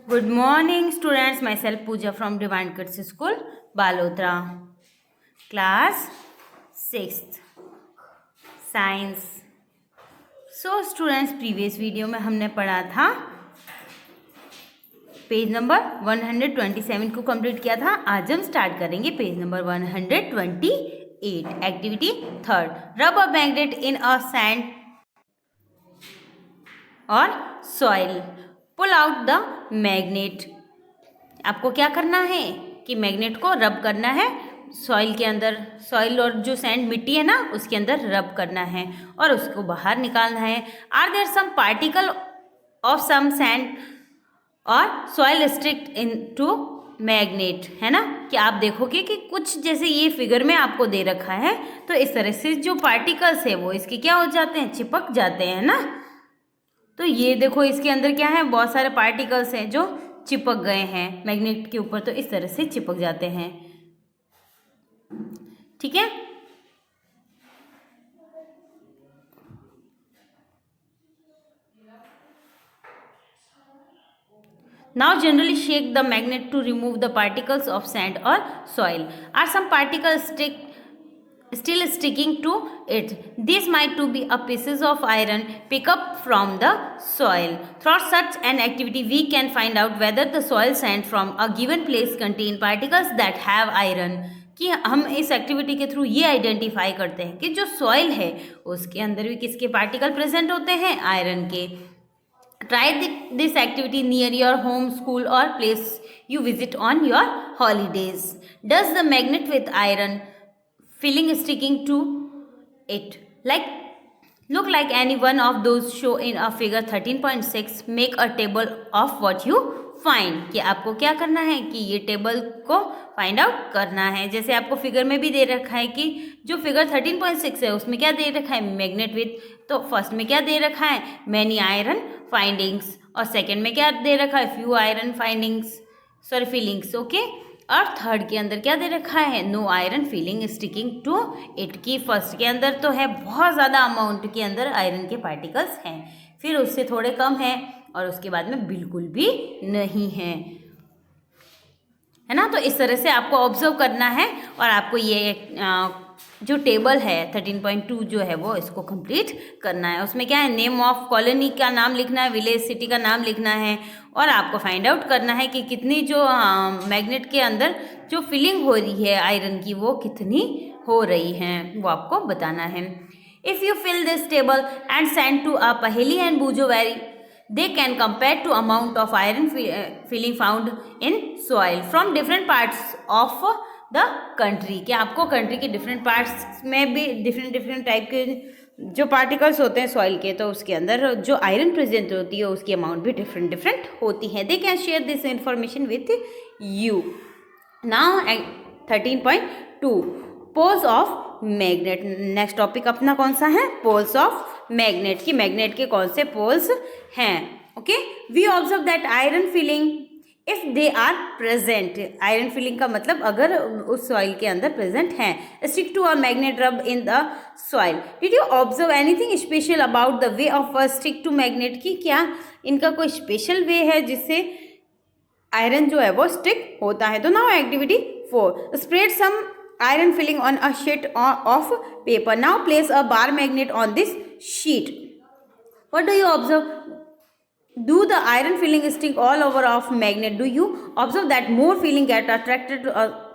Good morning, students. Myself Pooja from Divine Kids School, Balotra. Class 6th Science. So, students, previous video में हमने पढ़ा था page number 127 को complete किया था. आज हम स्टार्ट करेंगे page number 128. Activity 3rd. Rub a magnet in a sand और soil. Pull out the magnet. आपको क्या करना है कि मैग्नेट को रब करना है सॉइल के अंदर. सॉइल और जो सैंड मिट्टी है ना उसके अंदर रब करना है और उसको बाहर निकालना है. Are there some particle of some sand और soil stick into magnet. है ना कि आप देखोगे कि कुछ जैसे ये फिगर में आपको दे रखा है तो इस तरह से जो पार्टिकल्स है वो इसके क्या हो जाते हैं, चिपक जाते हैं ना. तो ये देखो इसके अंदर क्या है, बहुत सारे पार्टिकल्स हैं जो चिपक गए हैं मैग्नेट के ऊपर. तो इस तरह से चिपक जाते हैं. ठीक है. Now generally shake the magnet to remove the particles of sand or soil. Are some particles still sticking to it? These might to be a pieces of iron pick up from the soil. Through such an activity we can find out whether the soil sand from a given place contain particles that have iron. कि हम इस activity के through ये identify करते हैं कि जो soil है उसके अंदर भी किसके पार्टिकल प्रेजेंट होते हैं, आयरन के. Try this activity near your home, school or place you visit on your holidays. Does the magnet with iron filling sticking to it look like any one of those show in a figure 13.6? Make a table of what you find. कि आपको क्या करना है कि ये table को find out करना है. जैसे आपको फिगर में भी दे रखा है कि जो फिगर 13.6 है उसमें क्या दे रखा है, मैग्नेट विथ. तो फर्स्ट में क्या दे रखा है, मैनी आयरन फाइंडिंग्स. और सेकंड में क्या दे रखा है, few iron findings feelings. Okay. और थर्ड के अंदर क्या दे रखा है, no iron feeling sticking to it. की फर्स्ट के अंदर तो है बहुत ज़्यादा अमाउंट के अंदर आयरन के पार्टिकल्स हैं, फिर उससे थोड़े कम हैं और उसके बाद में बिल्कुल भी नहीं है. है ना. तो इस तरह से आपको ऑब्जर्व करना है और आपको ये जो टेबल है 13.2 जो है वो इसको कंप्लीट करना है. उसमें क्या है, नेम ऑफ कॉलोनी का नाम लिखना है, विलेज सिटी का नाम लिखना है और आपको फाइंड आउट करना है कि कितनी जो मैग्नेट के अंदर जो फिलिंग हो रही है आयरन की वो कितनी हो रही है वो आपको बताना है. If you fill this table and send to a पहेली एंड बूजो very they can compare to amount of iron filling found in soil from different parts of the country. कि आपको कंट्री के डिफरेंट पार्ट्स में भी different type के जो particles होते हैं सॉइल के, तो उसके अंदर जो आयरन प्रेजेंट होती है उसकी अमाउंट भी डिफरेंट होती है. They can share this information with you. Now 13.2 poles of magnet. Next topic अपना कौन सा है, पोल्स ऑफ मैग्नेट. की मैग्नेट के कौन से पोल्स हैं. Okay. We observe that iron filling if they are present. Iron filling का मतलब अगर उस सॉइल के अंदर प्रेजेंट हैं. Stick to a magnet rub in the soil. Did you observe anything special about the way of stick to magnet. की क्या इनका कोई स्पेशल वे है जिससे आयरन जो है वो स्टिक होता है. तो now activity 4. Spread some iron filling on a sheet of paper. Now place a bar magnet on this sheet. What do you observe? Do the iron filling stick all over of magnet? Do you observe that more filling get attracted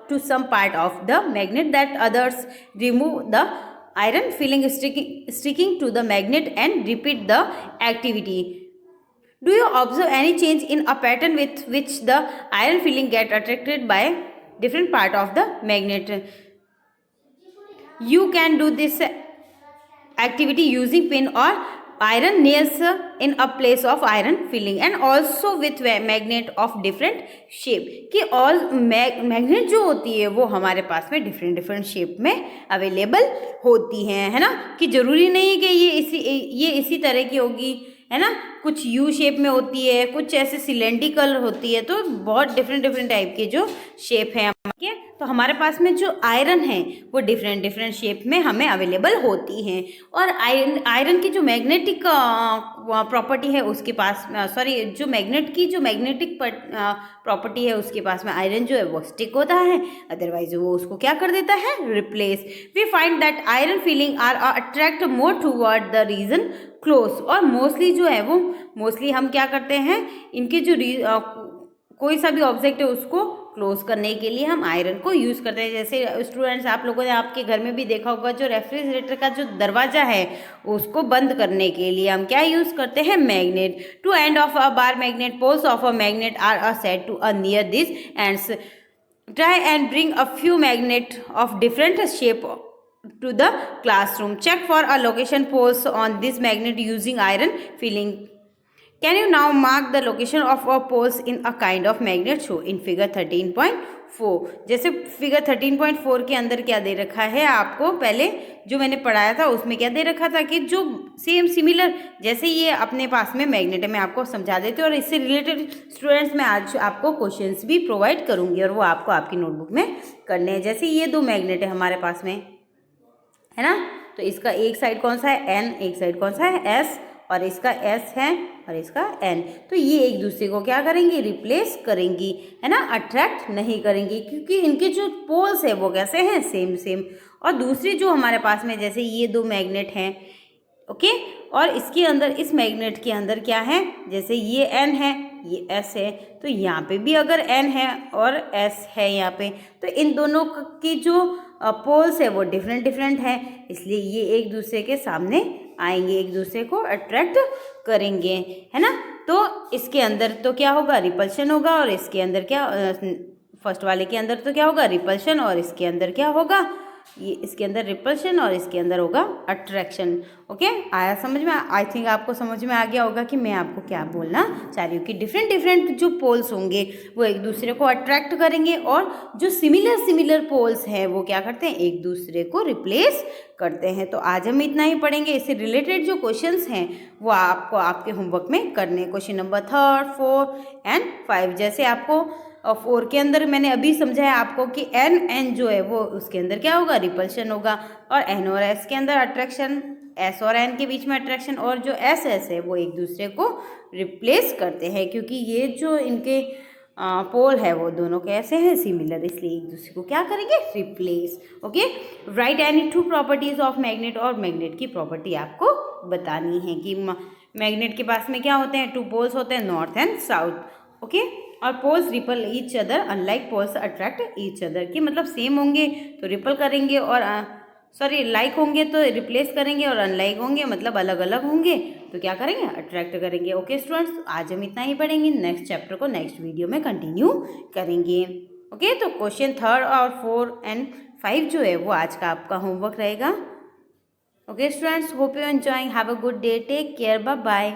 to some part of the magnet that others remove the iron filling sticking to the magnet and repeat the activity? Do you observe any change in a pattern with which the iron filling get attracted by different part of the magnet? You can do this activity using pin or iron nails in a place of iron filling and also with magnet of different shape. कि all magnet जो होती है वो हमारे पास में different shape में available होती हैं. है ना. कि ज़रूरी नहीं है कि ये इसी तरह की होगी. है ना. कुछ यू शेप में होती है, कुछ ऐसे सिलेंड्रिकल होती है. तो बहुत डिफरेंट टाइप के जो शेप है ठीक है। तो हमारे पास में जो आयरन है वो डिफरेंट डिफरेंट शेप में हमें अवेलेबल होती हैं, और आयरन की जो मैग्नेटिक प्रॉपर्टी है उसके पास, सॉरी, जो मैग्नेट की जो मैग्नेटिक प्रॉपर्टी है उसके पास में आयरन जो है वो स्टिक होता है, अदरवाइज वो उसको क्या कर देता है, replace. We find that iron feeling are attract more toward the region close, और मोस्टली जो है वो मोस्टली हम क्या करते हैं, इनके जो कोई सा भी ऑब्जेक्ट है उसको क्लोज करने के लिए हम आयरन को यूज़ करते हैं। जैसे स्टूडेंट्स, आप लोगों ने आपके घर में भी देखा होगा, जो रेफ्रिजरेटर का जो दरवाज़ा है उसको बंद करने के लिए हम क्या यूज़ करते हैं, magnet. Two end of a bar magnet, poles of a magnet are set to near this ends. Try and bring a few magnet of different shape to the classroom. Check for a location poles on this magnet using iron filling. Can you now mark the location of a poles in a kind of magnet shown in figure 13.4? जैसे figure 13.4 के अंदर क्या दे रखा है आपको, पहले जो मैंने पढ़ाया था उसमें क्या दे रखा था कि जो सेम सिमिलर, जैसे ये अपने पास में मैग्नेट है, मैं आपको समझा देती हूँ, और इससे रिलेटेड स्टूडेंट्स मैं आज आपको क्वेश्चंस भी प्रोवाइड करूँगी, और वो आपको आपकी नोटबुक में करने हैं। जैसे ये दो मैग्नेट है हमारे पास में, है ना, तो इसका एक साइड कौन सा है, एन, एक साइड कौन सा है, एस, और इसका एस है और इसका एन। तो ये एक दूसरे को क्या करेंगी, रिप्लेस करेंगी, है ना, अट्रैक्ट नहीं करेंगी, क्योंकि इनके जो पोल्स है वो कैसे हैं, सेम सेम। और दूसरी जो हमारे पास में, जैसे ये दो मैग्नेट हैं, ओके, और इसके अंदर, इस मैग्नेट के अंदर क्या है, जैसे ये एन है, ये एस है, तो यहाँ पे भी अगर एन है और एस है यहाँ पे, तो इन दोनों की जो पोल्स है वो डिफरेंट डिफरेंट है, इसलिए ये एक दूसरे के सामने आएंगे, एक दूसरे को अट्रैक्ट करेंगे, है ना। तो इसके अंदर तो क्या होगा, रिपल्शन होगा, और इसके अंदर क्या, फर्स्ट वाले के अंदर तो क्या होगा, रिपल्शन, और इसके अंदर क्या होगा, ये इसके अंदर रिपल्शन और इसके अंदर होगा अट्रैक्शन। ओके, आया समझ में? आई थिंक आपको समझ में आ गया होगा कि मैं आपको क्या बोलना चाह रही हूँ, कि डिफरेंट डिफरेंट जो पोल्स होंगे वो एक दूसरे को अट्रैक्ट करेंगे, और जो सिमिलर पोल्स हैं वो क्या करते हैं, एक दूसरे को रिप्लेस करते हैं। तो आज हम इतना ही पढ़ेंगे, इससे रिलेटेड जो क्वेश्चंस हैं वो आपको आपके होमवर्क में करने, क्वेश्चन नंबर 3, 4 एंड 5। जैसे आपको 4 के अंदर मैंने अभी समझाया आपको कि एन जो है वो उसके अंदर क्या होगा, रिपल्शन होगा, और एन और एस के अंदर अट्रैक्शन, एस और एन के बीच में अट्रैक्शन, और जो एस है वो एक दूसरे को रिप्लेस करते हैं, क्योंकि ये जो इनके पोल है वो दोनों कैसे हैं, सिमिलर, इसलिए एक दूसरे को क्या करेंगे, replace. Okay, right any 2 properties of magnet, और मैग्नेट की प्रॉपर्टी आपको बतानी है कि मैग्नेट के पास में क्या होते हैं, 2 पोल्स होते हैं, नॉर्थ एंड साउथ। ओके, और poles repel each other unlike poles attract each other, कि मतलब सेम होंगे तो रिपल करेंगे, और सॉरी लाइक होंगे तो रिप्लेस करेंगे, और अनलाइक होंगे मतलब अलग अलग होंगे तो क्या करेंगे, अट्रैक्ट करेंगे। ओके स्टूडेंट्स, आज हम इतना ही पढ़ेंगे, नेक्स्ट चैप्टर को नेक्स्ट वीडियो में कंटिन्यू करेंगे। ओके, तो क्वेश्चन 3 और 4 एंड 5 जो है वो आज का आपका होमवर्क रहेगा। Okay students, hope you enjoying, have a good day, take care, bye bye.